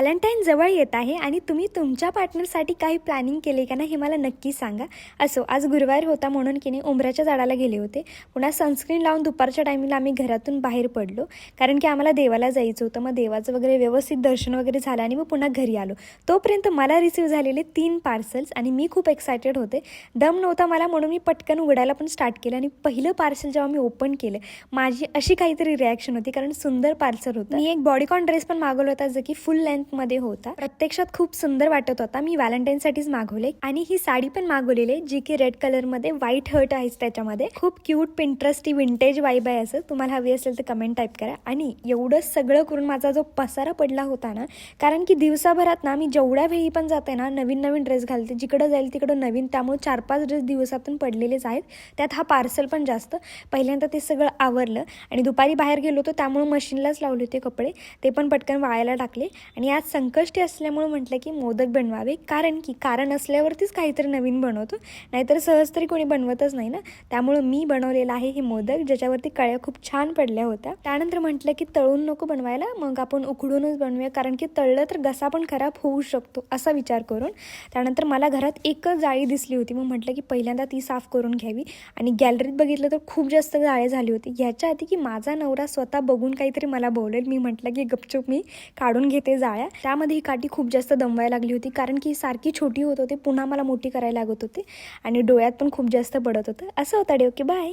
Valentine जवळ येत आहे आणि तुम्ही तुमच्या पार्टनरसाठी काही प्लॅनिंग केले का ना हे मला नक्की सांगा. असो, आज गुरुवार होता म्हणून की नाही उंबऱ्याच्या झाडाला गेले होते. पुन्हा सनस्क्रीन लावून दुपारच्या टायमिंगला आम्ही घरातून बाहेर पडलो, कारण की आम्हाला देवाला जायचं होतं. मग देवाचं वगैरे व्यवस्थित दर्शन वगैरे झालं आणि मग पुन्हा घरी आलो. तोपर्यंत मला रिसीव्ह झालेले 3 पार्सल्स आणि मी खूप एक्सायटेड होते. दम नव्हता मला म्हणून मी पटकन उघडायला पण स्टार्ट केलं आणि पहिलं पार्सल जेव्हा मी ओपन केलं माझी अशी काहीतरी रिॲक्शन होती, कारण सुंदर पार्सल होतं. मी एक बॉडीकॉन ड्रेस पण मागवला होता जो की फुल लेंथमध्ये होता. प्रत्यक्षात खूप सुंदर वाटत होता. मी व्हॅलेंटाईनसाठीच मागवले आणि ही साडी पण मागवलेली जी की रेड कलरमध्ये व्हाईट हर्ट आहे त्याच्यामध्ये. खूप क्यूट पिंटरेस्टी विंटेज वाईब आहे. असं तुम्हाला हवी असेल तर कमेंट टाईप करा. आणि एवढं सगळं करून माझा जो पसारा पडला होता ना, कारण की दिवसाभरात ना मी जेवढ्या वेळी पण जाते ना नवीन नवीन ड्रेस घालते, जिकडं जाईल तिकडं नवीन, त्यामुळे 4-5 ड्रेस दिवसातून पडलेलेच आहेत. त्यात हा पार्सल पण जास्त. पहिल्यांदा ते सगळं आवरलं आणि दुपारी बाहेर गेलो होतो त्यामुळे मशीनलाच लावले होते कपडे, ते पण पटकन वाळायला टाकले. आणि आज संकष्टी असल्यामुळे म्हटलं की मोदक बनवावे, कारण असल्यावरतीच काहीतरी नवीन बनवतो, नाहीतर सहज तरी कोणी बनवतच नाही ना. त्यामुळं मी बनवलेला आहे हे मोदक, ज्याच्यावरती कळ्या खूप छान पडल्या होत्या. त्यानंतर म्हटलं की तळून नको बनवायला, मग आपण उकडूनच बनवूया, कारण की तळलं तर घसा पण खराब होऊ शकतो असा विचार करून. त्यानंतर मला घरात एकच जाळी दिसली होती, मग म्हटलं की पहिल्यांदा ती साफ करून घ्यावी. आणि गॅलरीत बघितलं तर खूप जास्त जाळे झाली होती. ह्याच्या आधी की माझा नवरा स्वतः बघून काहीतरी मला बोलेल, मी म्हटलं की गपचूप मी काढून घेते जाळ्या. त्यामध्ये ही काठी खूप जास्त दमवायला लागली होती, कारण की सारखी छोटी होत होती, पुन्हा मला मोठी करायला लागत होती आणि डोळ्यात पण खूप जास्त पडत होतं. असं होतं. Okay, bye.